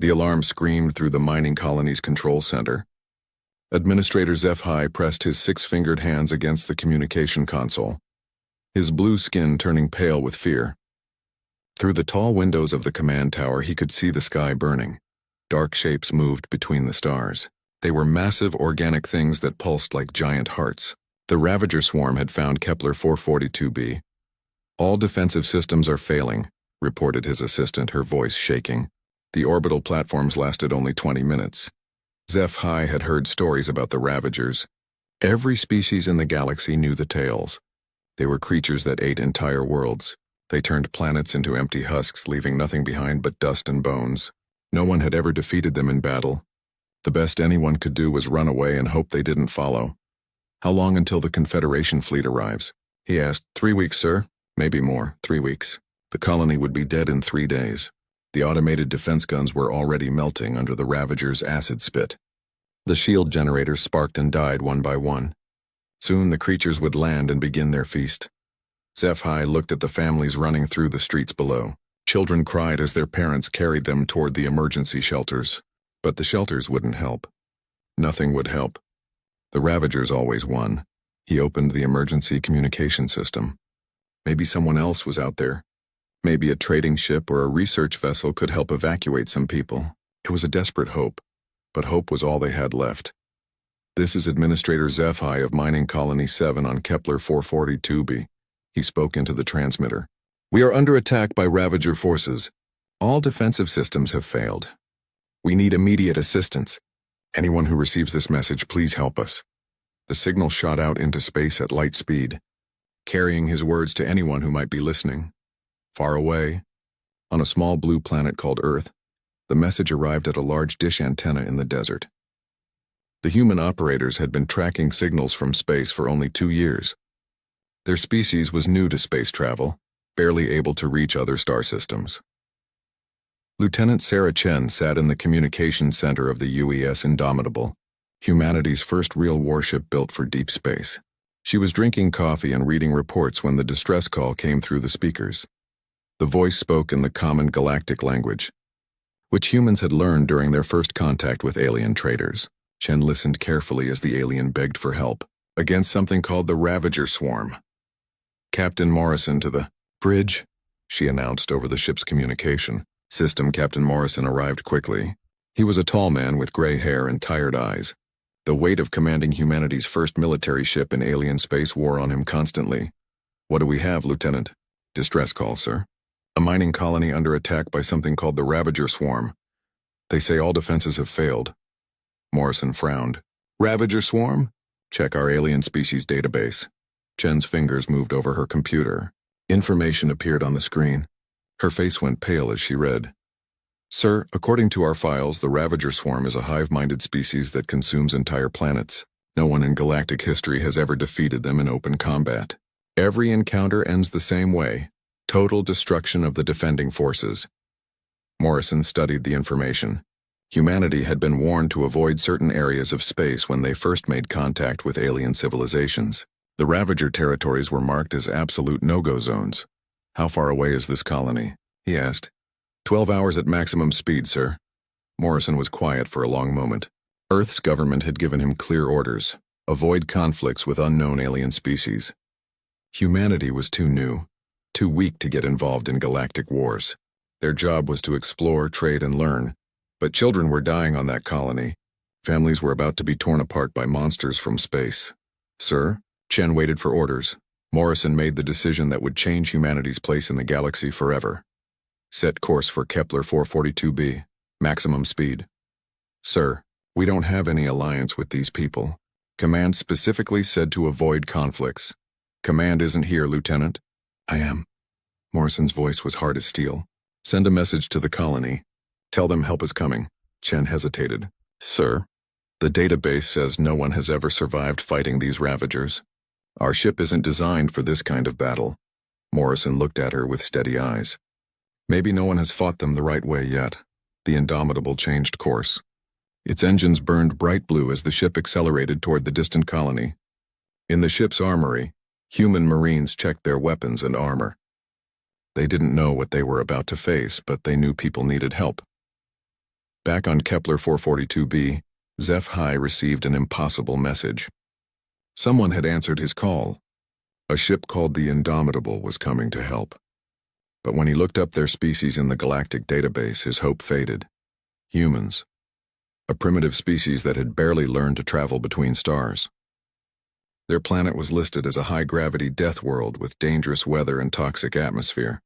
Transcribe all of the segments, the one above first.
The alarm screamed through the mining colony's control center. Administrator HFY pressed his six-fingered hands against the communication console, his blue skin turning pale with fear. Through the tall windows of the command tower, he could see the sky burning. Dark shapes moved between the stars. They were massive organic things that pulsed like giant hearts. The Ravager swarm had found Kepler 442b. "All defensive systems are failing," reported his assistant, her voice shaking. The orbital platforms lasted only 20 minutes. HFY had heard stories about the Ravagers. Every species in the galaxy knew the tales. They were creatures that ate entire worlds. They turned planets into empty husks, leaving nothing behind but dust and bones. No one had ever defeated them in battle. The best anyone could do was run away and hope they didn't follow. "How long until the Confederation fleet arrives?" he asked. 3 weeks, sir. Maybe more. 3 weeks. The colony would be dead in 3 days. The automated defense guns were already melting under the Ravagers' acid spit. The shield generators sparked and died one by one. Soon the creatures would land and begin their feast. HFY looked at the families running through the streets below. Children cried as their parents carried them toward the emergency shelters. But the shelters wouldn't help. Nothing would help. The Ravagers always won. He opened the emergency communication system. Maybe someone else was out there. Maybe a trading ship or a research vessel could help evacuate some people. It was a desperate hope, but hope was all they had left. "This is Administrator HFY of Mining Colony 7 on Kepler 442b. He spoke into the transmitter. "We are under attack by Ravager forces. All defensive systems have failed. We need immediate assistance. Anyone who receives this message, please help us." The signal shot out into space at light speed, carrying his words to anyone who might be listening. Far away, on a small blue planet called Earth, the message arrived at a large dish antenna in the desert. The human operators had been tracking signals from space for only 2 years. Their species was new to space travel, barely able to reach other star systems. Lieutenant Sarah Chen sat in the communications center of the UES Indomitable, humanity's first real warship built for deep space. She was drinking coffee and reading reports when the distress call came through the speakers. The voice spoke in the common galactic language, which humans had learned during their first contact with alien traders. Chen listened carefully as the alien begged for help against something called the Ravager swarm. "Captain Morrison to the bridge," she announced over the ship's communication system. Captain Morrison arrived quickly. He was a tall man with gray hair and tired eyes. The weight of commanding humanity's first military ship in alien space wore on him constantly. "What do we have, Lieutenant?" "Distress call, sir. A mining colony under attack by something called the Ravager swarm. They say all defenses have failed." Morrison frowned. "Ravager swarm? Check our alien species database." Chen's fingers moved over her computer. Information appeared on the screen. Her face went pale as she read. "Sir, according to our files, the Ravager swarm is a hive-minded species that consumes entire planets. No one in galactic history has ever defeated them in open combat. Every encounter ends the same way: total destruction of the defending forces." Morrison studied the information. Humanity had been warned to avoid certain areas of space when they first made contact with alien civilizations. The Ravager territories were marked as absolute no-go zones. "How far away is this colony?" he asked. 12 hours at maximum speed, sir." Morrison was quiet for a long moment. Earth's government had given him clear orders: avoid conflicts with unknown alien species. Humanity was too new, too weak to get involved in galactic wars. Their job was to explore, trade, and learn. But children were dying on that colony. Families were about to be torn apart by monsters from space. "Sir?" Chen waited for orders. Morrison made the decision that would change humanity's place in the galaxy forever. "Set course for Kepler 442b. Maximum speed." "Sir, we don't have any alliance with these people. Command specifically said to avoid conflicts." "Command isn't here, Lieutenant." "I am." Morrison's voice was hard as steel. "Send a message to the colony. Tell them help is coming." Chen hesitated. "Sir, the database says no one has ever survived fighting these Ravagers. Our ship isn't designed for this kind of battle." Morrison looked at her with steady eyes. "Maybe no one has fought them the right way yet." The Indomitable changed course. Its engines burned bright blue as the ship accelerated toward the distant colony. In the ship's armory, human Marines checked their weapons and armor. They didn't know what they were about to face, but they knew people needed help. Back on Kepler 442b, HFY received an impossible message. Someone had answered his call. A ship called the Indomitable was coming to help. But when he looked up their species in the galactic database, his hope faded. Humans. A primitive species that had barely learned to travel between stars. Their planet was listed as a high-gravity death world with dangerous weather and toxic atmosphere.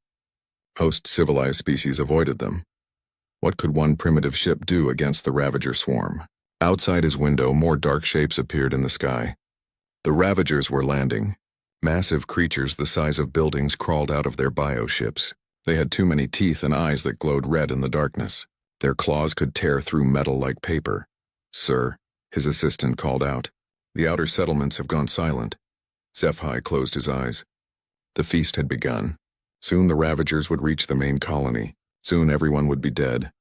Host civilized species avoided them. What could one primitive ship do against the Ravager swarm? Outside his window, more dark shapes appeared in the sky. The Ravagers were landing. Massive creatures the size of buildings crawled out of their bioships. They had too many teeth and eyes that glowed red in the darkness. Their claws could tear through metal like paper. "Sir," his assistant called out. "The outer settlements have gone silent." HFY closed his eyes. The feast had begun. Soon the Ravagers would reach the main colony. Soon everyone would be dead.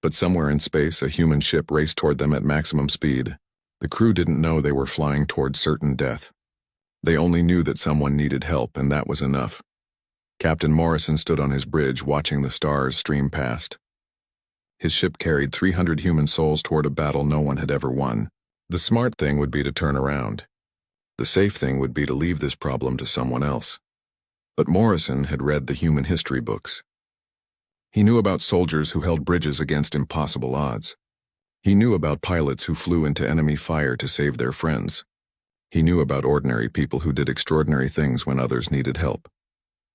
But somewhere in space, a human ship raced toward them at maximum speed. The crew didn't know they were flying toward certain death. They only knew that someone needed help, and that was enough. Captain Morrison stood on his bridge, watching the stars stream past. His ship carried 300 human souls toward a battle no one had ever won. The smart thing would be to turn around. The safe thing would be to leave this problem to someone else. But Morrison had read the human history books. He knew about soldiers who held bridges against impossible odds. He knew about pilots who flew into enemy fire to save their friends. He knew about ordinary people who did extraordinary things when others needed help.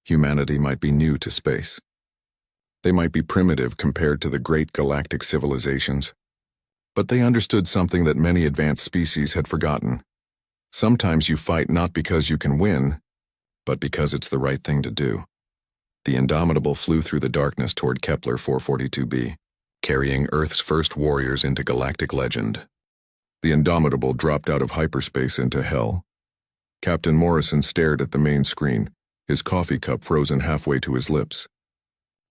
Humanity might be new to space. They might be primitive compared to the great galactic civilizations. But they understood something that many advanced species had forgotten. Sometimes you fight not because you can win, but because it's the right thing to do. The Indomitable flew through the darkness toward Kepler 442b, carrying Earth's first warriors into galactic legend. The Indomitable dropped out of hyperspace into hell. Captain Morrison stared at the main screen, his coffee cup frozen halfway to his lips.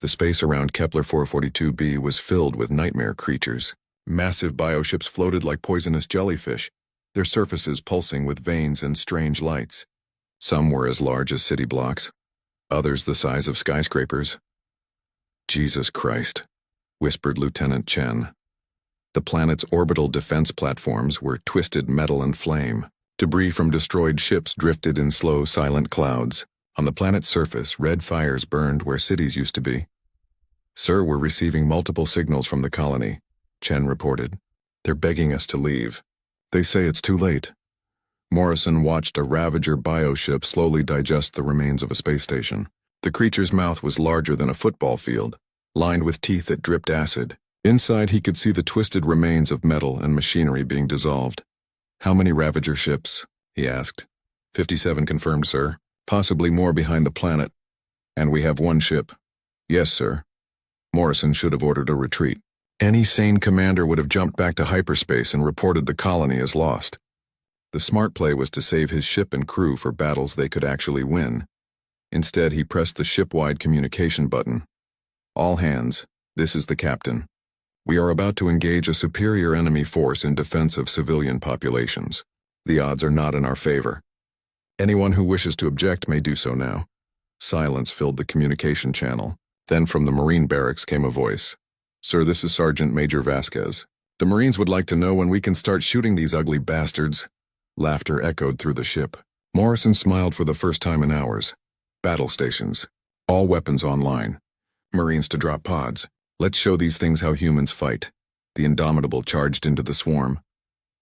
The space around Kepler 442b was filled with nightmare creatures. Massive bioships floated like poisonous jellyfish, their surfaces pulsing with veins and strange lights. Some were as large as city blocks, others the size of skyscrapers. "Jesus Christ," whispered Lieutenant Chen. The planet's orbital defense platforms were twisted metal and flame. Debris from destroyed ships drifted in slow, silent clouds. On the planet's surface, red fires burned where cities used to be. "Sir, we're receiving multiple signals from the colony," Chen reported. "They're begging us to leave. They say it's too late." Morrison watched a Ravager bioship slowly digest the remains of a space station. The creature's mouth was larger than a football field, lined with teeth that dripped acid. Inside, he could see the twisted remains of metal and machinery being dissolved. "How many Ravager ships?" he asked. 57 confirmed, sir. Possibly more behind the planet. And we have one ship." "Yes, sir." Morrison should have ordered a retreat. Any sane commander would have jumped back to hyperspace and reported the colony as lost. The smart play was to save his ship and crew for battles they could actually win. Instead, he pressed the ship-wide communication button. "All hands, this is the captain. We are about to engage a superior enemy force in defense of civilian populations. The odds are not in our favor. Anyone who wishes to object may do so now." Silence filled the communication channel. Then from the Marine barracks came a voice. "Sir, this is Sergeant Major Vasquez. The Marines would like to know when we can start shooting these ugly bastards." Laughter echoed through the ship. Morrison smiled for the first time in hours. "Battle stations. All weapons online. Marines to drop pods. Let's show these things how humans fight." The Indomitable charged into the swarm.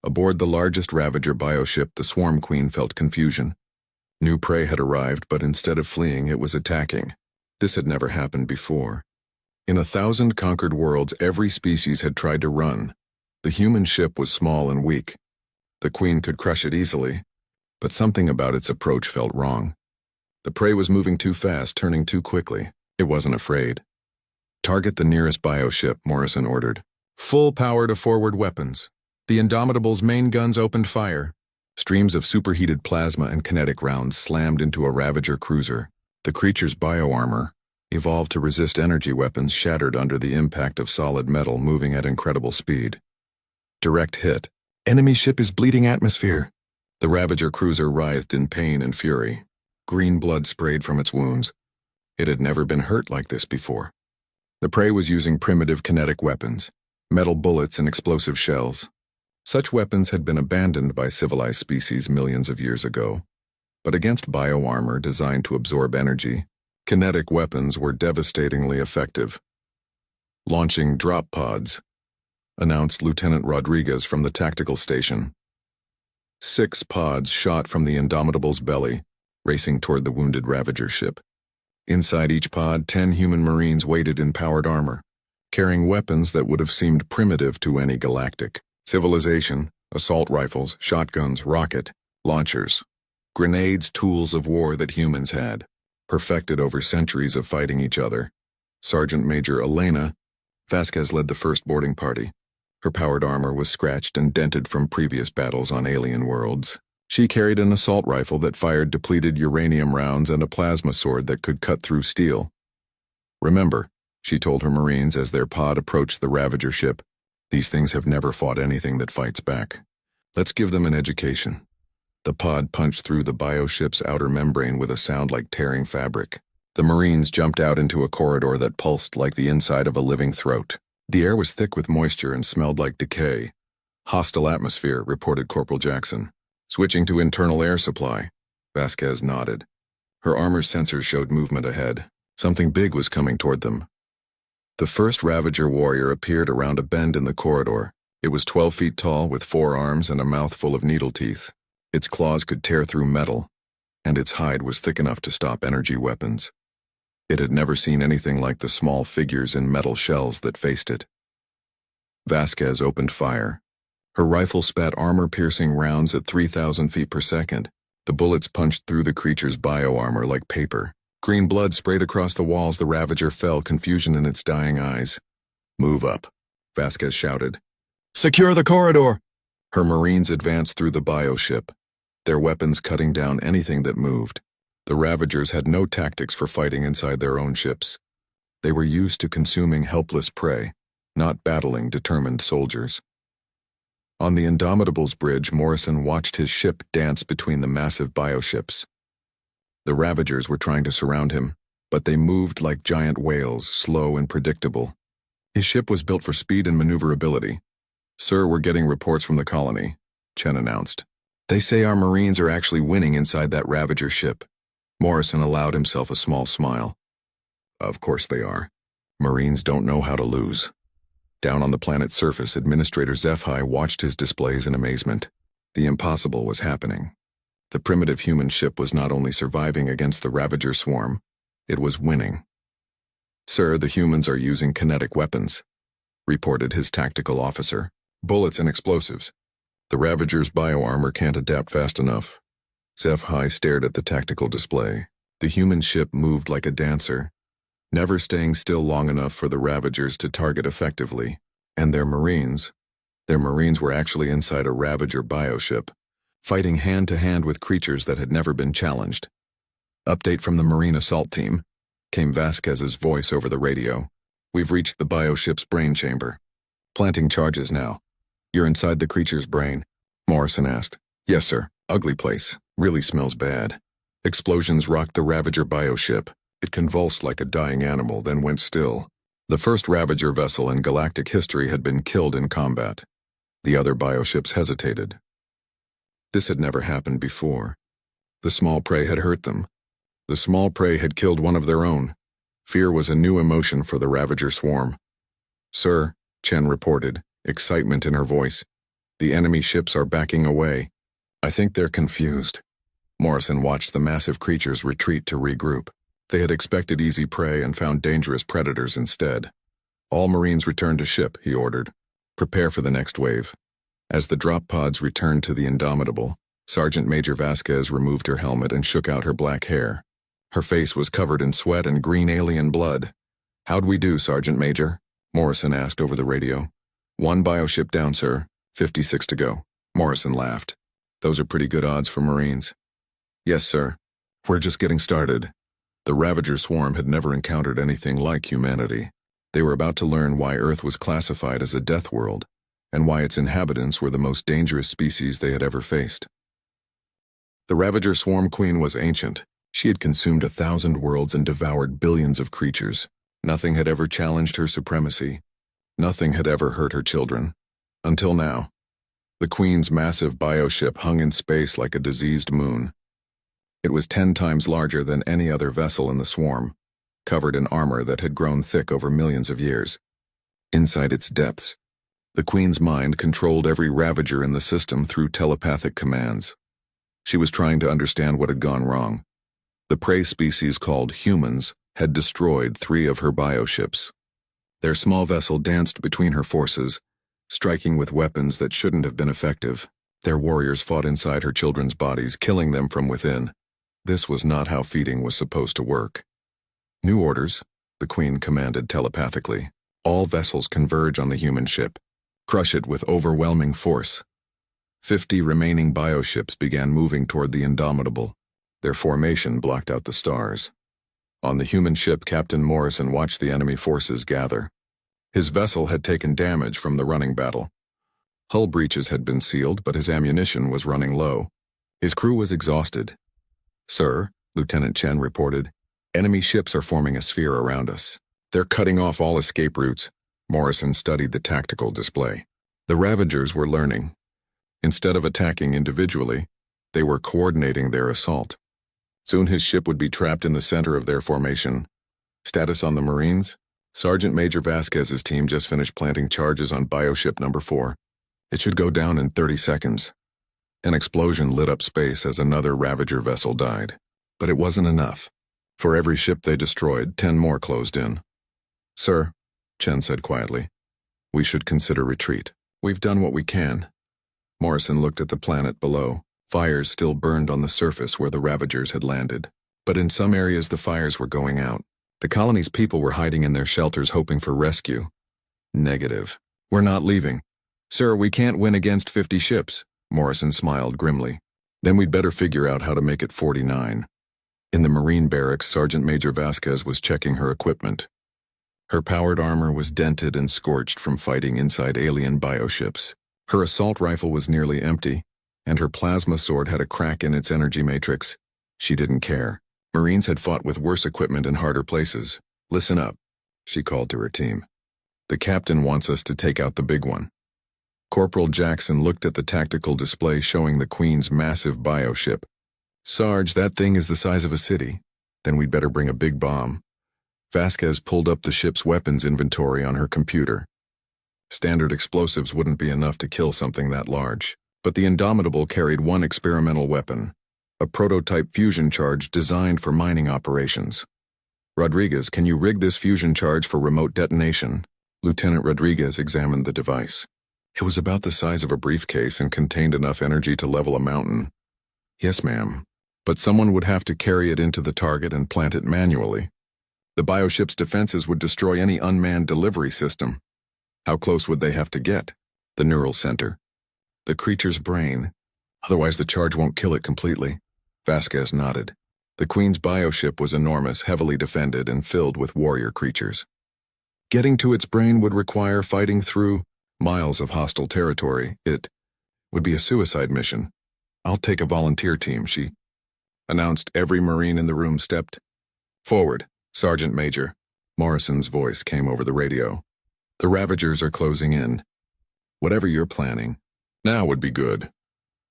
Aboard the largest Ravager bioship, the Swarm Queen felt confusion. New prey had arrived, but instead of fleeing, it was attacking. This had never happened before. In 1,000 conquered worlds, every species had tried to run. The human ship was small and weak. The Queen could crush it easily, but something about its approach felt wrong. The prey was moving too fast, turning too quickly. It wasn't afraid. "Target the nearest bioship," Morrison ordered. Full power to forward weapons. The Indomitable's main guns opened fire. Streams of superheated plasma and kinetic rounds slammed into a Ravager cruiser. The creature's bioarmor, evolved to resist energy weapons, shattered under the impact of solid metal moving at incredible speed. Direct hit. "Enemy ship is bleeding atmosphere." The Ravager cruiser writhed in pain and fury. Green blood sprayed from its wounds. It had never been hurt like this before. The prey was using primitive kinetic weapons. metal bullets and explosive shells. Such weapons had been abandoned by civilized species millions of years ago. But against bioarmor designed to absorb energy, kinetic weapons were devastatingly effective. "Launching drop pods," announced Lieutenant Rodriguez from the tactical station. 6 pods shot from the Indomitable's belly, racing toward the wounded Ravager ship. Inside each pod, 10 human Marines waited in powered armor, carrying weapons that would have seemed primitive to any galactic civilization: assault rifles, shotguns, rocket launchers, grenades, tools of war that humans had, perfected over centuries of fighting each other. Sergeant Major Elena Vasquez led the first boarding party. Her powered armor was scratched and dented from previous battles on alien worlds. She carried an assault rifle that fired depleted uranium rounds and a plasma sword that could cut through steel. "Remember," she told her Marines as their pod approached the Ravager ship, "these things have never fought anything that fights back. Let's give them an education." The pod punched through the bioship's outer membrane with a sound like tearing fabric. The Marines jumped out into a corridor that pulsed like the inside of a living throat. The air was thick with moisture and smelled like decay. "Hostile atmosphere," reported Corporal Jackson. "Switching to internal air supply." Vasquez nodded. Her armor's sensors showed movement ahead. Something big was coming toward them. The first Ravager warrior appeared around a bend in the corridor. It was 12 feet tall, with 4 arms and a mouth full of needle teeth. Its claws could tear through metal, and its hide was thick enough to stop energy weapons. It had never seen anything like the small figures in metal shells that faced it. Vasquez opened fire. Her rifle spat armor-piercing rounds at 3,000 feet per second. The bullets punched through the creature's bioarmor like paper. Green blood sprayed across the walls. The Ravager fell, confusion in its dying eyes. "Move up," Vasquez shouted. "Secure the corridor!" Her Marines advanced through the bioship, their weapons cutting down anything that moved. The Ravagers had no tactics for fighting inside their own ships. They were used to consuming helpless prey, not battling determined soldiers. On the Indomitable's bridge, Morrison watched his ship dance between the massive bioships. The Ravagers were trying to surround him, but they moved like giant whales, slow and predictable. His ship was built for speed and maneuverability. "Sir, we're getting reports from the colony," Chen announced. "They say our Marines are actually winning inside that Ravager ship." Morrison allowed himself a small smile. "Of course they are. Marines don't know how to lose." Down on the planet's surface, Administrator HFY watched his displays in amazement. The impossible was happening. The primitive human ship was not only surviving against the Ravager swarm, it was winning. "Sir, the humans are using kinetic weapons," reported his tactical officer. "Bullets and explosives. The Ravager's bioarmor can't adapt fast enough." HFY stared at the tactical display. The human ship moved like a dancer, never staying still long enough for the Ravagers to target effectively. And their Marines were actually inside a Ravager bioship, fighting hand-to-hand with creatures that had never been challenged. "Update from the Marine assault team," came Vasquez's voice over the radio. "We've reached the bioship's brain chamber. Planting charges now." "You're inside the creature's brain?" Morrison asked. "Yes, sir. Ugly place. Really smells bad." Explosions rocked the Ravager bioship. It convulsed like a dying animal, then went still. The first Ravager vessel in galactic history had been killed in combat. The other bioships hesitated. This had never happened before. The small prey had hurt them. The small prey had killed one of their own. Fear was a new emotion for the Ravager swarm. "Sir," Chen reported, excitement in her voice, "the enemy ships are backing away. I think they're confused." Morrison watched the massive creatures retreat to regroup. They had expected easy prey and found dangerous predators instead. "All Marines return to ship," he ordered. "Prepare for the next wave." As the drop pods returned to the Indomitable, Sergeant Major Vasquez removed her helmet and shook out her black hair. Her face was covered in sweat and green alien blood. "How'd we do, Sergeant Major?" Morrison asked over the radio. "1 bioship down, sir. 56 to go." Morrison laughed. "Those are pretty good odds for Marines." "Yes, sir. We're just getting started." The Ravager swarm had never encountered anything like humanity. They were about to learn why Earth was classified as a death world, and why its inhabitants were the most dangerous species they had ever faced. The Ravager swarm queen was ancient. She had consumed 1,000 worlds and devoured billions of creatures. Nothing had ever challenged her supremacy. Nothing had ever hurt her children. Until now. The Queen's massive bioship hung in space like a diseased moon. It was 10 times larger than any other vessel in the swarm, covered in armor that had grown thick over millions of years. Inside its depths, the Queen's mind controlled every ravager in the system through telepathic commands. She was trying to understand what had gone wrong. The prey species called humans had destroyed 3 of her bioships. Their small vessel danced between her forces, striking with weapons that shouldn't have been effective. Their warriors fought inside her children's bodies, killing them from within. This was not how feeding was supposed to work. New orders, the Queen commanded telepathically. All vessels converge on the human ship. Crush it with overwhelming force. 50 remaining bioships began moving toward the Indomitable. Their formation blocked out the stars. On the human ship, Captain Morrison watched the enemy forces gather. His vessel had taken damage from the running battle. Hull breaches had been sealed, but his ammunition was running low. His crew was exhausted. "Sir," Lieutenant Chen reported, "enemy ships are forming a sphere around us. They're cutting off all escape routes." Morrison studied the tactical display. The Ravagers were learning. Instead of attacking individually, they were coordinating their assault. Soon his ship would be trapped in the center of their formation. Status on the Marines? Sergeant Major Vasquez's team just finished planting charges on bioship number 4. It should go down in 30 seconds. An explosion lit up space as another Ravager vessel died. But it wasn't enough. For every ship they destroyed, 10 more closed in. "Sir," Chen said quietly, "we should consider retreat. We've done what we can." Morrison looked at the planet below. Fires still burned on the surface where the Ravagers had landed. But in some areas the fires were going out. The colony's people were hiding in their shelters hoping for rescue. Negative. "We're not leaving." "Sir, we can't win against 50 ships." Morrison smiled grimly. "Then we'd better figure out how to make it 49. In the Marine barracks, Sergeant Major Vasquez was checking her equipment. Her powered armor was dented and scorched from fighting inside alien bioships. Her assault rifle was nearly empty, and her plasma sword had a crack in its energy matrix. She didn't care. Marines had fought with worse equipment in harder places. "Listen up," she called to her team. "The captain wants us to take out the big one." Corporal Jackson looked at the tactical display showing the Queen's massive bioship. "Sarge, that thing is the size of a city. Then we'd better bring a big bomb." Vasquez pulled up the ship's weapons inventory on her computer. Standard explosives wouldn't be enough to kill something that large. But the Indomitable carried one experimental weapon, a prototype fusion charge designed for mining operations. "Rodriguez, can you rig this fusion charge for remote detonation?" Lieutenant Rodriguez examined the device. It was about the size of a briefcase and contained enough energy to level a mountain. "Yes, ma'am. But someone would have to carry it into the target and plant it manually. The bioship's defenses would destroy any unmanned delivery system. How close would they have to get?" "The neural center. The creature's brain. Otherwise the charge won't kill it completely." Vasquez nodded. The Queen's bioship was enormous, heavily defended, and filled with warrior creatures. Getting to its brain would require fighting through miles of hostile territory. It would be a suicide mission. "I'll take a volunteer team," she announced. Every Marine in the room stepped forward. "Sergeant Major." Morrison's voice came over the radio. "The Ravagers are closing in. Whatever you're planning, now would be good."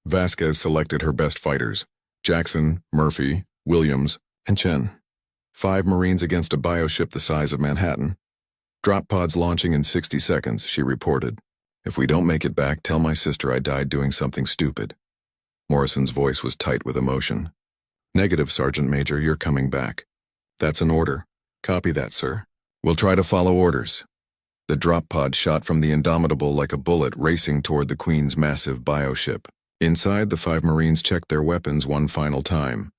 Vasquez selected her best fighters, Jackson, Murphy, Williams, and Chen. 5 Marines against a bioship the size of Manhattan. "Drop pods launching in 60 seconds, she reported. "If we don't make it back, tell my sister I died doing something stupid." Morrison's voice was tight with emotion. "Negative, Sergeant Major, you're coming back." "That's an order." "Copy that, sir. We'll try to follow orders." The drop pod shot from the Indomitable like a bullet racing toward the Queen's massive bioship. Inside, the 5 Marines checked their weapons one final time.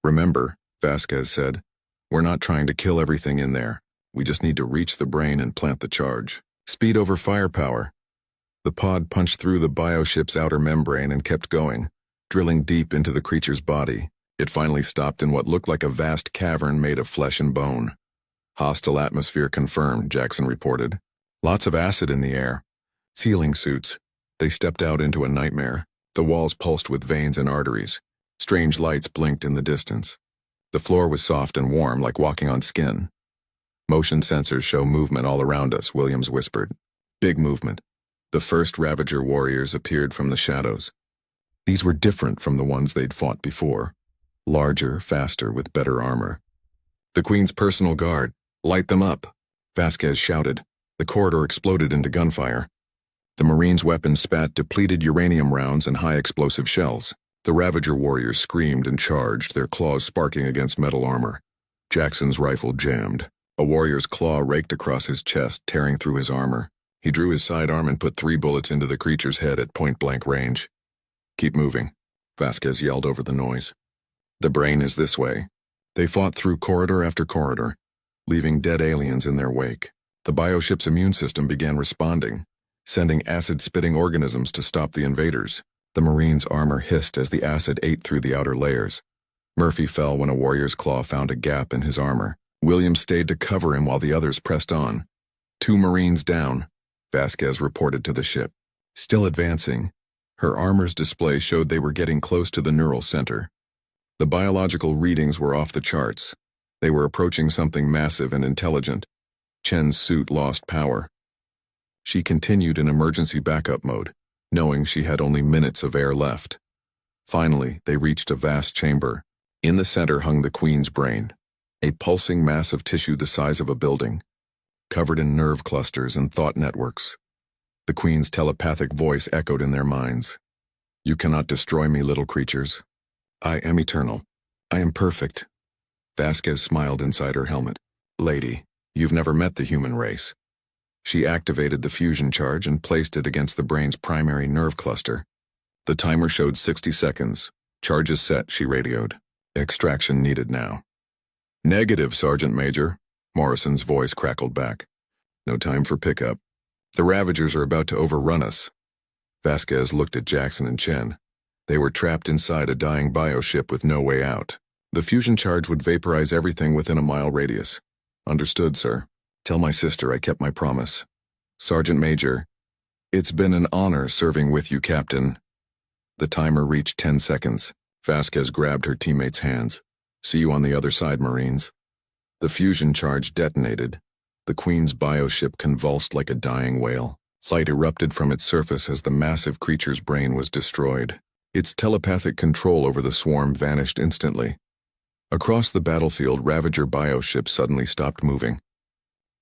"Remember," Vasquez said, "we're not trying to kill everything in there. We just need to reach the brain and plant the charge. Speed over firepower." The pod punched through the bioship's outer membrane and kept going, drilling deep into the creature's body. It finally stopped in what looked like a vast cavern made of flesh and bone. "Hostile atmosphere confirmed," Jackson reported. "Lots of acid in the air. Sealing suits." They stepped out into a nightmare. The walls pulsed with veins and arteries. Strange lights blinked in the distance. The floor was soft and warm, like walking on skin. "Motion sensors show movement all around us," Williams whispered. Big movement. The first Ravager warriors appeared from the shadows. These were different from the ones they'd fought before. Larger, faster, with better armor. The Queen's personal guard. Light them up, Vasquez shouted. The corridor exploded into gunfire. The Marines' weapons spat depleted uranium rounds and high-explosive shells. The Ravager warriors screamed and charged, their claws sparking against metal armor. Jackson's rifle jammed. A warrior's claw raked across his chest, tearing through his armor. He drew his sidearm and put 3 bullets into the creature's head at point-blank range. Keep moving, Vasquez yelled over the noise. The brain is this way. They fought through corridor after corridor, leaving dead aliens in their wake. The bioship's immune system began responding, sending acid-spitting organisms to stop the invaders. The Marine's armor hissed as the acid ate through the outer layers. Murphy fell when a warrior's claw found a gap in his armor. Williams stayed to cover him while the others pressed on. 2 Marines down, Vasquez reported to the ship. Still advancing, her armor's display showed they were getting close to the neural center. The biological readings were off the charts. They were approaching something massive and intelligent. Chen's suit lost power. She continued in emergency backup mode, knowing she had only minutes of air left. Finally, they reached a vast chamber. In the center hung the Queen's brain, a pulsing mass of tissue the size of a building, covered in nerve clusters and thought networks. The Queen's telepathic voice echoed in their minds. You cannot destroy me, little creatures. I am eternal. I am perfect. Vasquez smiled inside her helmet. Lady, you've never met the human race. She activated the fusion charge and placed it against the brain's primary nerve cluster. The timer showed 60 seconds. Charge is set, she radioed. Extraction needed now. Negative, Sergeant Major. Morrison's voice crackled back. No time for pickup. The Ravagers are about to overrun us. Vasquez looked at Jackson and Chen. They were trapped inside a dying bioship with no way out. The fusion charge would vaporize everything within a mile radius. Understood, sir. Tell my sister I kept my promise. Sergeant Major, it's been an honor serving with you, Captain. The timer reached 10 seconds. Vasquez grabbed her teammates' hands. See you on the other side, Marines. The fusion charge detonated. The Queen's bioship convulsed like a dying whale. Light erupted from its surface as the massive creature's brain was destroyed. Its telepathic control over the swarm vanished instantly. Across the battlefield, Ravager bioships suddenly stopped moving.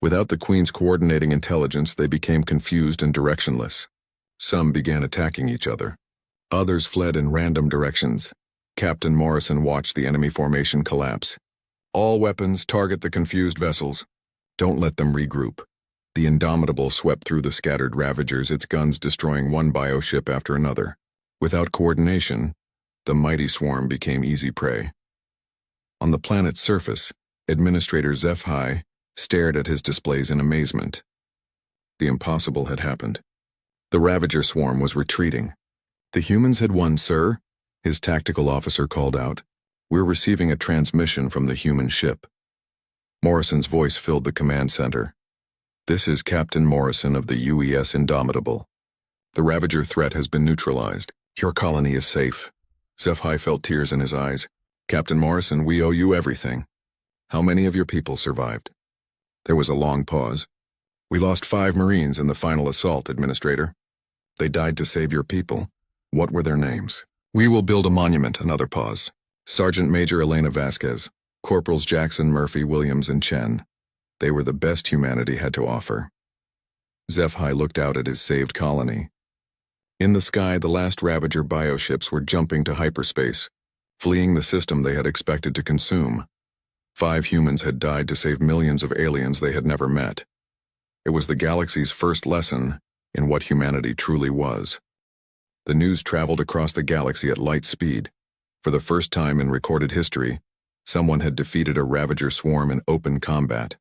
Without the Queen's coordinating intelligence, they became confused and directionless. Some began attacking each other. Others fled in random directions. Captain Morrison watched the enemy formation collapse. All weapons target the confused vessels. Don't let them regroup. The Indomitable swept through the scattered Ravagers, its guns destroying one bioship after another. Without coordination, the mighty swarm became easy prey. On the planet's surface, Administrator HFY stared at his displays in amazement. The impossible had happened. The Ravager swarm was retreating. The humans had won, sir, his tactical officer called out. We're receiving a transmission from the human ship. Morrison's voice filled the command center. This is Captain Morrison of the UES Indomitable. The Ravager threat has been neutralized. Your colony is safe. HFY felt tears in his eyes. Captain Morrison, we owe you everything. How many of your people survived? There was a long pause. We lost 5 Marines in the final assault, Administrator. They died to save your people. What were their names? We will build a monument, another pause. Sergeant Major Elena Vasquez, Corporals Jackson, Murphy, Williams, and Chen. They were the best humanity had to offer. HFY looked out at his saved colony. In the sky, the last Ravager bioships were jumping to hyperspace, fleeing the system they had expected to consume. 5 humans had died to save millions of aliens they had never met. It was the galaxy's first lesson in what humanity truly was. The news traveled across the galaxy at light speed. For the first time in recorded history, someone had defeated a Ravager swarm in open combat.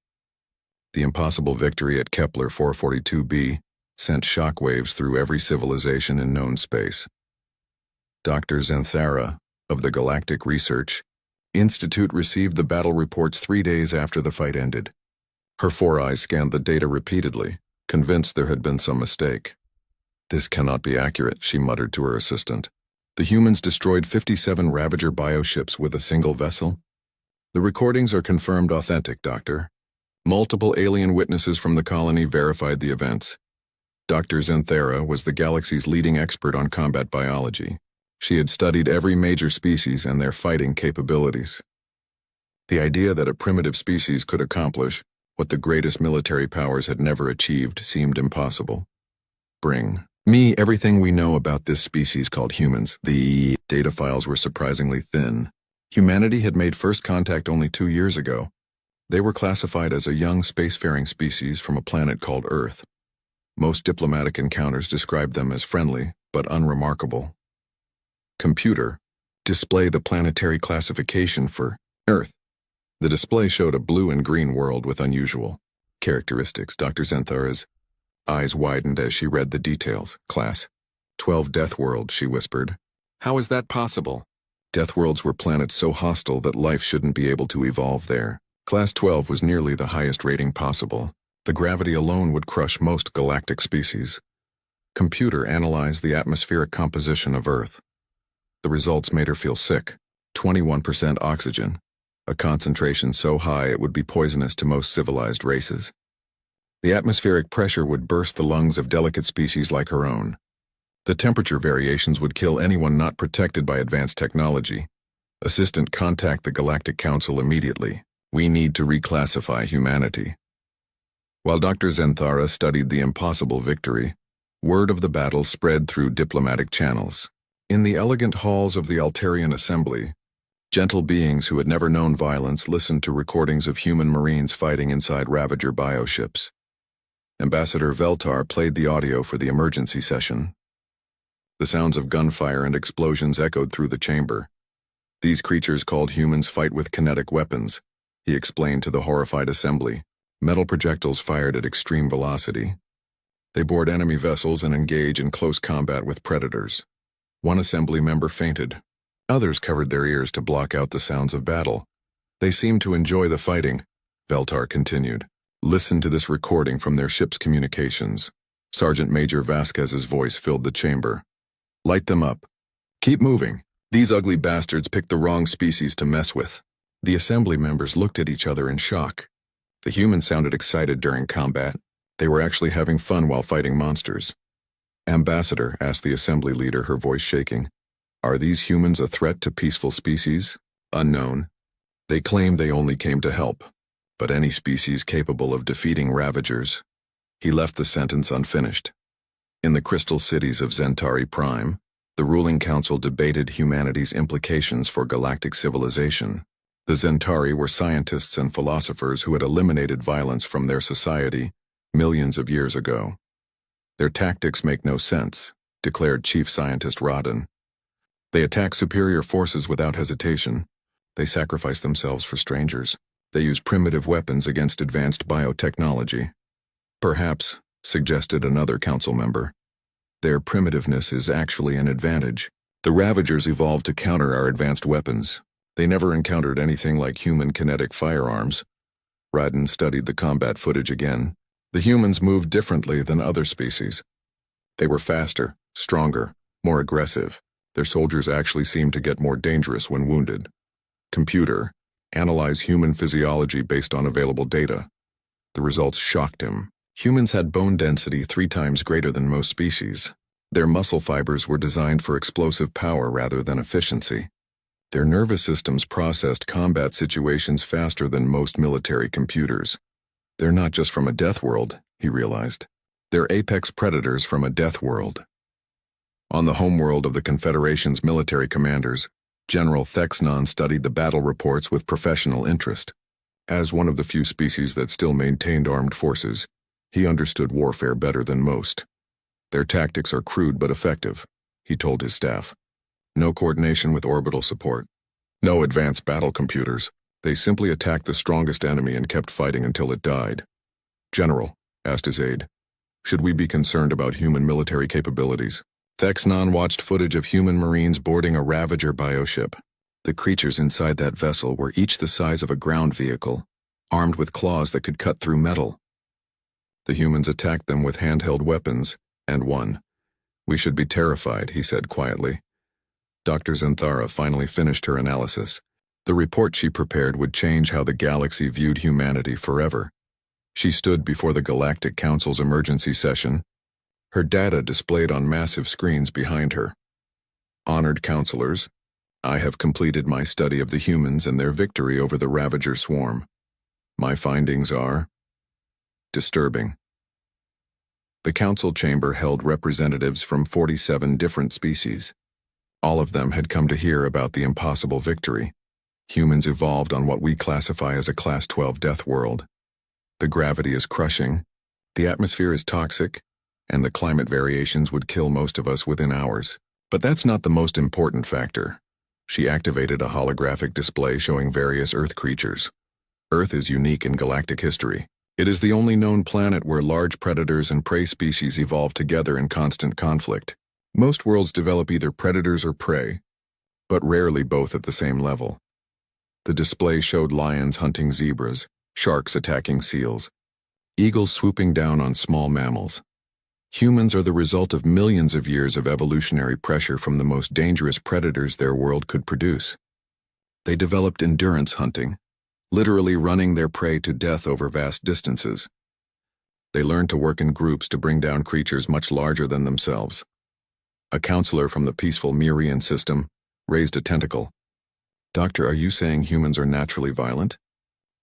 The impossible victory at Kepler 442b sent shockwaves through every civilization in known space. Dr. Zenthara, of the Galactic Research Institute, received the battle reports 3 days after the fight ended. Her 4 eyes scanned the data repeatedly, convinced there had been some mistake. This cannot be accurate, she muttered to her assistant. The humans destroyed 57 Ravager bioships with a single vessel? The recordings are confirmed authentic, Doctor. Multiple alien witnesses from the colony verified the events. Dr. Zenthara was the galaxy's leading expert on combat biology. She had studied every major species and their fighting capabilities. The idea that a primitive species could accomplish what the greatest military powers had never achieved seemed impossible. Bring me everything we know about this species called humans. The data files were surprisingly thin. Humanity had made first contact only 2 years ago. They were classified as a young spacefaring species from a planet called Earth. Most diplomatic encounters described them as friendly, but unremarkable. Computer, display the planetary classification for Earth. The display showed a blue and green world with unusual characteristics. Dr. Zenthara's eyes widened as she read the details. Class 12 Deathworld, she whispered. How is that possible? Deathworlds were planets so hostile that life shouldn't be able to evolve there. Class 12 was nearly the highest rating possible. The gravity alone would crush most galactic species. Computer analyzed the atmospheric composition of Earth. The results made her feel sick. 21% oxygen, a concentration so high it would be poisonous to most civilized races. The atmospheric pressure would burst the lungs of delicate species like her own. The temperature variations would kill anyone not protected by advanced technology. Assistant, contact the Galactic Council immediately. We need to reclassify humanity. While Dr. Zenthara studied the impossible victory, word of the battle spread through diplomatic channels. In the elegant halls of the Altarian Assembly, gentle beings who had never known violence listened to recordings of human Marines fighting inside Ravager bioships. Ambassador Veltar played the audio for the emergency session. The sounds of gunfire and explosions echoed through the chamber. These creatures called humans fight with kinetic weapons, he explained to the horrified assembly. Metal projectiles fired at extreme velocity. They board enemy vessels and engage in close combat with predators. One assembly member fainted. Others covered their ears to block out the sounds of battle. They seemed to enjoy the fighting, Veltar continued. Listen to this recording from their ship's communications. Sergeant Major Vasquez's voice filled the chamber. Light them up. Keep moving. These ugly bastards picked the wrong species to mess with. The assembly members looked at each other in shock. The humans sounded excited during combat. They were actually having fun while fighting monsters. Ambassador, asked the assembly leader, her voice shaking. Are these humans a threat to peaceful species? Unknown. They claim they only came to help, but any species capable of defeating Ravagers. He left the sentence unfinished. In the crystal cities of Zentari Prime, the ruling council debated humanity's implications for galactic civilization. The Zentari were scientists and philosophers who had eliminated violence from their society millions of years ago. Their tactics make no sense, declared Chief Scientist Rodden. They attack superior forces without hesitation. They sacrifice themselves for strangers. They use primitive weapons against advanced biotechnology. Perhaps, suggested another council member, their primitiveness is actually an advantage. The Ravagers evolved to counter our advanced weapons. They never encountered anything like human kinetic firearms. Rodden studied the combat footage again. The humans moved differently than other species. They were faster, stronger, more aggressive. Their soldiers actually seemed to get more dangerous when wounded. Computer, analyze human physiology based on available data. The results shocked him. Humans had bone density 3 times greater than most species. Their muscle fibers were designed for explosive power rather than efficiency. Their nervous systems processed combat situations faster than most military computers. They're not just from a death world, he realized. They're apex predators from a death world. On the homeworld of the Confederation's military commanders, General Thexnon studied the battle reports with professional interest. As one of the few species that still maintained armed forces, he understood warfare better than most. Their tactics are crude but effective, he told his staff. No coordination with orbital support. No advanced battle computers. They simply attacked the strongest enemy and kept fighting until it died. General, asked his aide, should we be concerned about human military capabilities? Thexnon watched footage of human Marines boarding a Ravager bioship. The creatures inside that vessel were each the size of a ground vehicle, armed with claws that could cut through metal. The humans attacked them with handheld weapons, and won. We should be terrified, he said quietly. Dr. Zenthara finally finished her analysis. The report she prepared would change how the galaxy viewed humanity forever. She stood before the Galactic Council's emergency session, her data displayed on massive screens behind her. Honored counselors, I have completed my study of the humans and their victory over the Ravager swarm. My findings are disturbing. The council chamber held representatives from 47 different species. All of them had come to hear about the impossible victory. Humans evolved on what we classify as a Class 12 death world. The gravity is crushing, the atmosphere is toxic, and the climate variations would kill most of us within hours. But that's not the most important factor. She activated a holographic display showing various Earth creatures. Earth is unique in galactic history. It is the only known planet where large predators and prey species evolve together in constant conflict. Most worlds develop either predators or prey, but rarely both at the same level. The display showed lions hunting zebras, sharks attacking seals, eagles swooping down on small mammals. Humans are the result of millions of years of evolutionary pressure from the most dangerous predators their world could produce. They developed endurance hunting, literally running their prey to death over vast distances. They learned to work in groups to bring down creatures much larger than themselves. A counselor from the peaceful Mirian system raised a tentacle. Doctor, are you saying humans are naturally violent?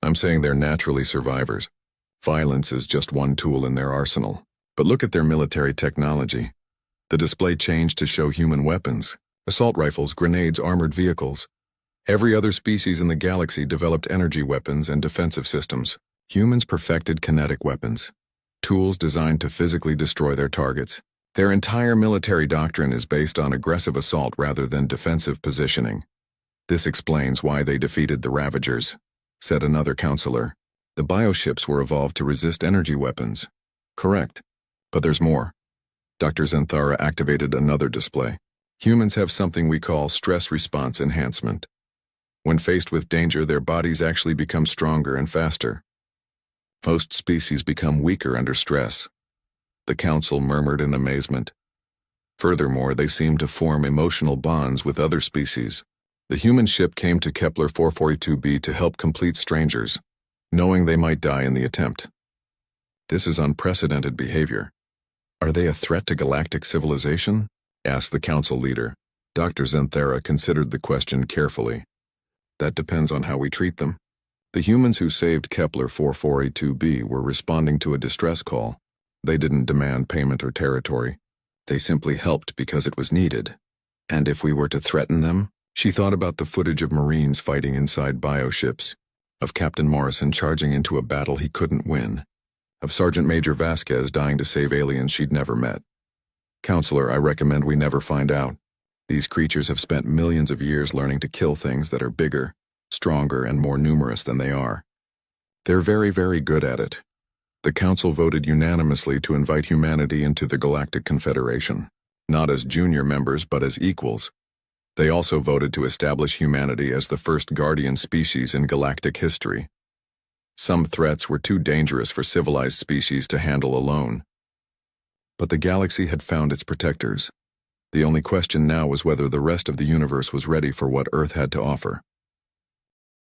I'm saying they're naturally survivors. Violence is just one tool in their arsenal. But look at their military technology. The display changed to show human weapons, assault rifles, grenades, armored vehicles. Every other species in the galaxy developed energy weapons and defensive systems. Humans perfected kinetic weapons, tools designed to physically destroy their targets. Their entire military doctrine is based on aggressive assault rather than defensive positioning. This explains why they defeated the Ravagers, said another counselor. The bioships were evolved to resist energy weapons. Correct. But there's more. Dr. Zenthara activated another display. Humans have something we call stress response enhancement. When faced with danger, their bodies actually become stronger and faster. Most species become weaker under stress. The council murmured in amazement. Furthermore, they seem to form emotional bonds with other species. The human ship came to Kepler 442b to help complete strangers, knowing they might die in the attempt. This is unprecedented behavior. Are they a threat to galactic civilization? Asked the council leader. Dr. Zenthara considered the question carefully. That depends on how we treat them. The humans who saved Kepler 4482b were responding to a distress call. They didn't demand payment or territory. They simply helped because it was needed. And if we were to threaten them? She thought about the footage of Marines fighting inside bioships, of Captain Morrison charging into a battle he couldn't win, of Sergeant Major Vasquez dying to save aliens she'd never met. Counselor, I recommend we never find out. These creatures have spent millions of years learning to kill things that are bigger, stronger, and more numerous than they are. They're very, very good at it. The Council voted unanimously to invite humanity into the Galactic Confederation, not as junior members but as equals. They also voted to establish humanity as the first guardian species in galactic history. Some threats were too dangerous for civilized species to handle alone. But the galaxy had found its protectors. The only question now was whether the rest of the universe was ready for what Earth had to offer.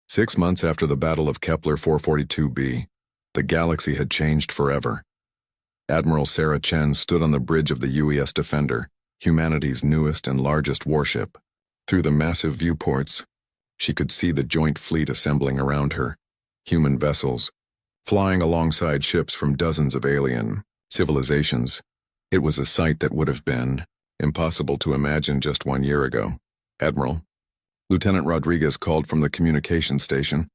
6 months after the Battle of Kepler 442b, the galaxy had changed forever. Admiral Sarah Chen stood on the bridge of the UES Defender, humanity's newest and largest warship. Through the massive viewports, she could see the joint fleet assembling around her, human vessels, flying alongside ships from dozens of alien civilizations. It was a sight that would have been impossible to imagine just 1 year ago. Admiral, Lieutenant Rodriguez called from the communication station.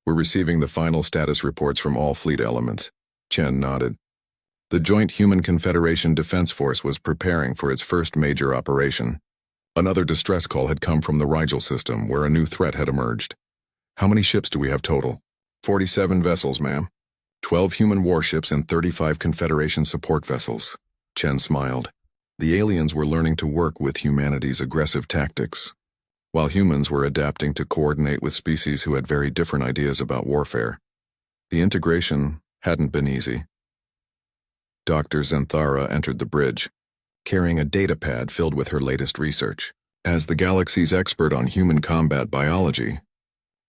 We're receiving the final status reports from all fleet elements. Chen nodded. The Joint Human Confederation Defense Force was preparing for its first major operation. Another distress call had come from the Rigel system, where a new threat had emerged. How many ships do we have total? 47 vessels, ma'am. 12 human warships and 35 Confederation support vessels. Chen smiled. The aliens were learning to work with humanity's aggressive tactics, while humans were adapting to coordinate with species who had very different ideas about warfare. The integration hadn't been easy. Dr. Zenthara entered the bridge, carrying a datapad filled with her latest research. As the galaxy's expert on human combat biology,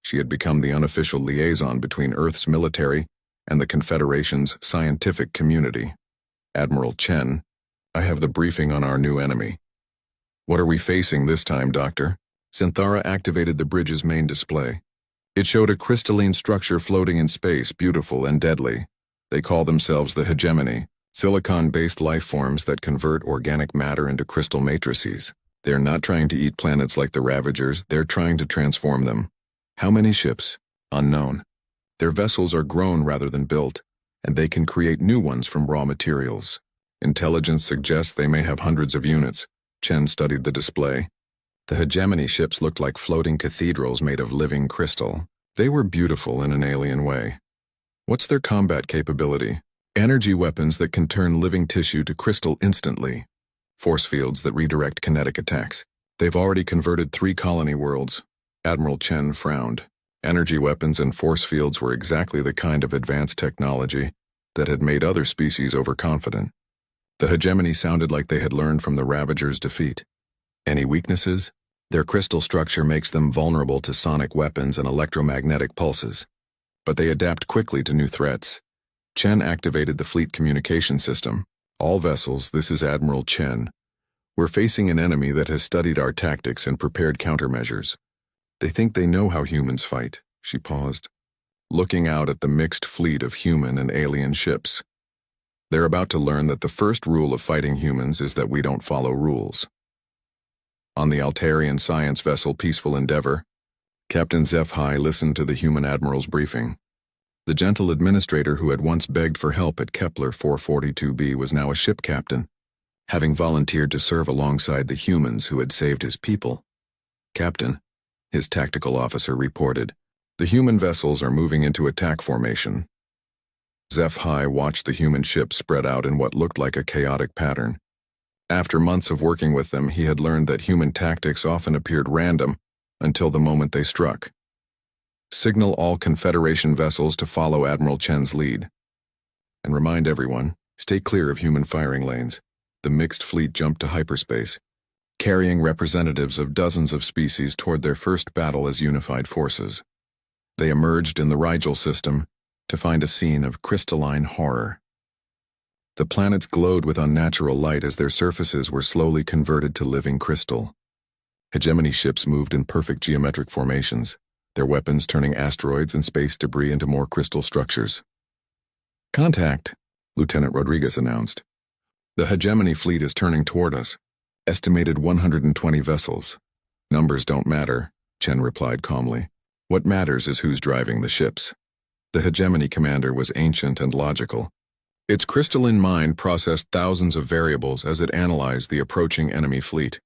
she had become the unofficial liaison between Earth's military and the Confederation's scientific community. Admiral Chen, I have the briefing on our new enemy. What are we facing this time, Doctor? Synthara activated the bridge's main display. It showed a crystalline structure floating in space, beautiful and deadly. They call themselves the hegemony, silicon-based life forms that convert organic matter into crystal matrices. They're not trying to eat planets like the Ravagers, they're trying to transform them. How many ships? Unknown. Their vessels are grown rather than built, and they can create new ones from raw materials. Intelligence suggests they may have hundreds of units. Chen studied the display. The hegemony ships looked like floating cathedrals made of living crystal. They were beautiful in an alien way. What's their combat capability? Energy weapons that can turn living tissue to crystal instantly. Force fields that redirect kinetic attacks. They've already converted 3 colony worlds. Admiral Chen frowned. Energy weapons and force fields were exactly the kind of advanced technology that had made other species overconfident. The hegemony sounded like they had learned from the Ravagers' defeat. Any weaknesses? Their crystal structure makes them vulnerable to sonic weapons and electromagnetic pulses. But they adapt quickly to new threats. Chen activated the fleet communication system. All vessels, this is Admiral Chen. We're facing an enemy that has studied our tactics and prepared countermeasures. They think they know how humans fight. She paused, looking out at the mixed fleet of human and alien ships. They're about to learn that the first rule of fighting humans is that we don't follow rules. On the Altarian science vessel Peaceful Endeavor, Captain HFY listened to the human admiral's briefing. The gentle administrator who had once begged for help at Kepler 442b was now a ship captain, having volunteered to serve alongside the humans who had saved his people. Captain, his tactical officer reported, the human vessels are moving into attack formation. HFY watched the human ships spread out in what looked like a chaotic pattern. After months of working with them, he had learned that human tactics often appeared random until the moment they struck. Signal all Confederation vessels to follow Admiral Chen's lead. And remind everyone, stay clear of human firing lanes. The mixed fleet jumped to hyperspace, carrying representatives of dozens of species toward their first battle as unified forces. They emerged in the Rigel system to find a scene of crystalline horror. The planets glowed with unnatural light as their surfaces were slowly converted to living crystal. Hegemony ships moved in perfect geometric formations, their weapons turning asteroids and space debris into more crystal structures. Contact, Lieutenant Rodriguez announced. The hegemony fleet is turning toward us. Estimated 120 vessels. Numbers don't matter, Chen replied calmly. What matters is who's driving the ships. The hegemony commander was ancient and logical. Its crystalline mind processed thousands of variables as it analyzed the approaching enemy fleet.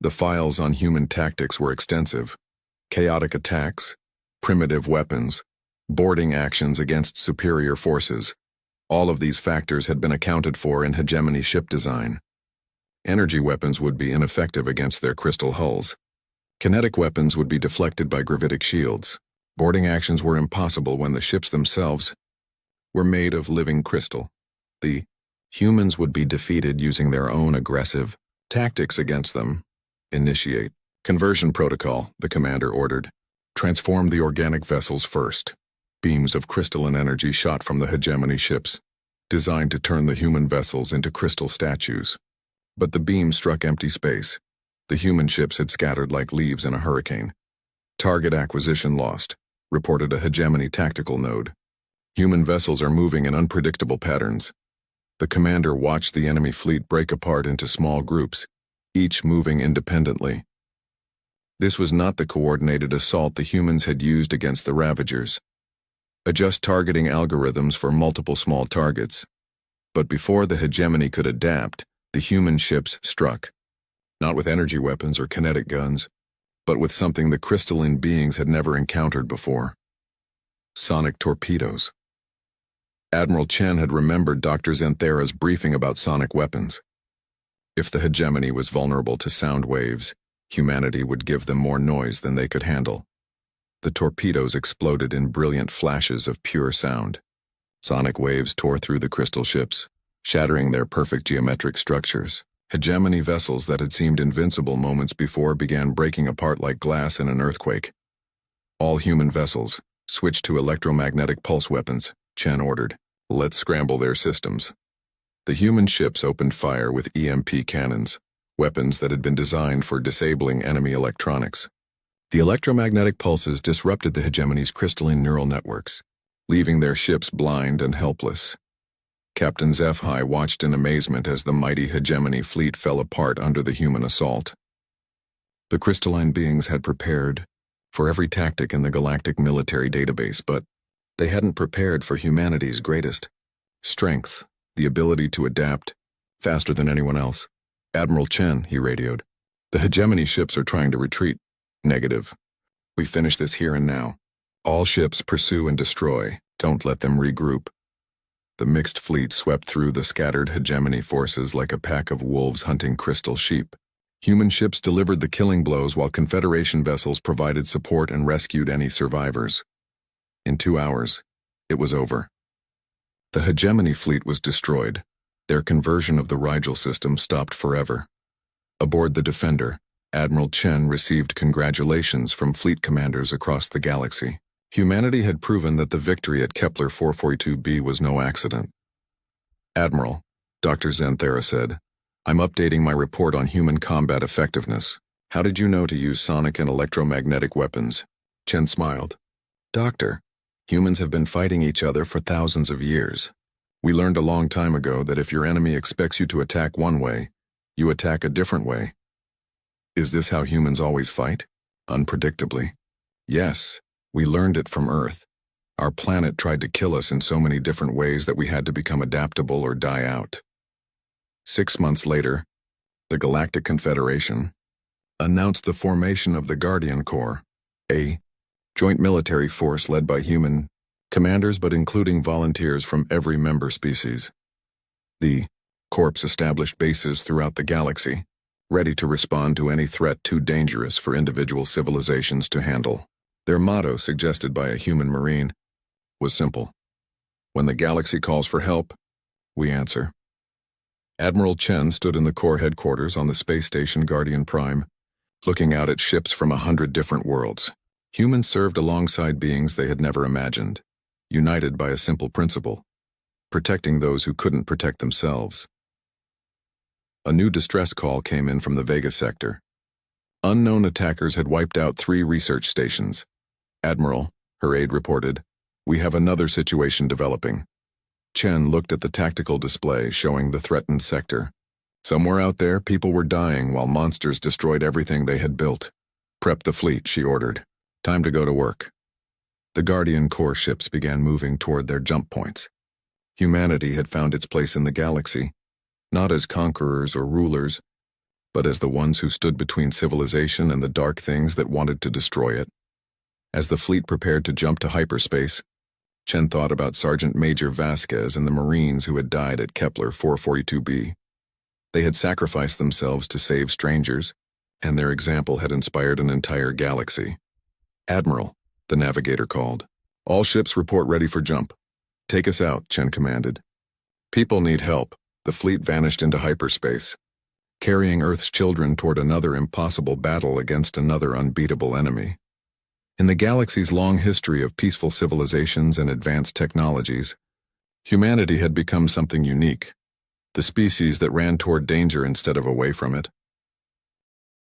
The files on human tactics were extensive. Chaotic attacks, primitive weapons, boarding actions against superior forces. All of these factors had been accounted for in hegemony ship design. Energy weapons would be ineffective against their crystal hulls. Kinetic weapons would be deflected by gravitic shields. Boarding actions were impossible when the ships themselves were made of living crystal. The humans would be defeated using their own aggressive tactics against them. Initiate conversion protocol, the commander ordered. Transform the organic vessels first. Beams of crystalline energy shot from the hegemony ships, designed to turn the human vessels into crystal statues. But the beam struck empty space. The human ships had scattered like leaves in a hurricane. Target acquisition lost, reported a hegemony tactical node. Human vessels are moving in unpredictable patterns. The commander watched the enemy fleet break apart into small groups, each moving independently. This was not the coordinated assault the humans had used against the Ravagers. Adjust targeting algorithms for multiple small targets. But before the hegemony could adapt, the human ships struck. Not with energy weapons or kinetic guns, but with something the crystalline beings had never encountered before. Sonic torpedoes. Admiral Chen had remembered Dr. Zenthera's briefing about sonic weapons. If the hegemony was vulnerable to sound waves, humanity would give them more noise than they could handle. The torpedoes exploded in brilliant flashes of pure sound. Sonic waves tore through the crystal ships, shattering their perfect geometric structures. Hegemony vessels that had seemed invincible moments before began breaking apart like glass in an earthquake. All human vessels, switch to electromagnetic pulse weapons, Chen ordered. Let's scramble their systems. The human ships opened fire with EMP cannons, weapons that had been designed for disabling enemy electronics. The electromagnetic pulses disrupted the hegemony's crystalline neural networks, leaving their ships blind and helpless. Captain HFY watched in amazement as the mighty hegemony fleet fell apart under the human assault. The crystalline beings had prepared for every tactic in the galactic military database, but they hadn't prepared for humanity's greatest strength, the ability to adapt faster than anyone else. "Admiral Chen," he radioed. "The hegemony ships are trying to retreat." "Negative. We finish this here and now. All ships pursue and destroy. Don't let them regroup." The mixed fleet swept through the scattered hegemony forces like a pack of wolves hunting crystal sheep. Human ships delivered the killing blows while Confederation vessels provided support and rescued any survivors. In 2 hours, it was over. The hegemony fleet was destroyed. Their conversion of the Rigel system stopped forever. Aboard the Defender, Admiral Chen received congratulations from fleet commanders across the galaxy. Humanity had proven that the victory at Kepler 442b was no accident. "Admiral," Dr. Zenthera said, "I'm updating my report on human combat effectiveness. How did you know to use sonic and electromagnetic weapons?" Chen smiled. "Doctor, humans have been fighting each other for thousands of years. We learned a long time ago that if your enemy expects you to attack one way, you attack a different way." "Is this how humans always fight?" "Unpredictably. Yes, we learned it from Earth. Our planet tried to kill us in so many different ways that we had to become adaptable or die out." 6 months later, the Galactic Confederation announced the formation of the Guardian Corps, a joint military force led by human commanders but including volunteers from every member species. The Corps established bases throughout the galaxy, ready to respond to any threat too dangerous for individual civilizations to handle. Their motto, suggested by a human marine, was simple: "When the galaxy calls for help, we answer." Admiral Chen stood in the Corps headquarters on the space station Guardian Prime, looking out at ships from 100 different worlds. Humans served alongside beings they had never imagined, united by a simple principle: protecting those who couldn't protect themselves. A new distress call came in from the Vega sector. Unknown attackers had wiped out 3 research stations. "Admiral," her aide reported, "we have another situation developing." Chen looked at the tactical display showing the threatened sector. Somewhere out there, people were dying while monsters destroyed everything they had built. "Prep the fleet," she ordered. "Time to go to work." The Guardian Corps ships began moving toward their jump points. Humanity had found its place in the galaxy, not as conquerors or rulers, but as the ones who stood between civilization and the dark things that wanted to destroy it. As the fleet prepared to jump to hyperspace, Chen thought about Sergeant Major Vasquez and the Marines who had died at Kepler 442b. They had sacrificed themselves to save strangers, and their example had inspired an entire galaxy. "Admiral," the navigator called. "All ships report ready for jump." "Take us out," Chen commanded. "People need help." The fleet vanished into hyperspace, carrying Earth's children toward another impossible battle against another unbeatable enemy. In the galaxy's long history of peaceful civilizations and advanced technologies, humanity had become something unique, the species that ran toward danger instead of away from it.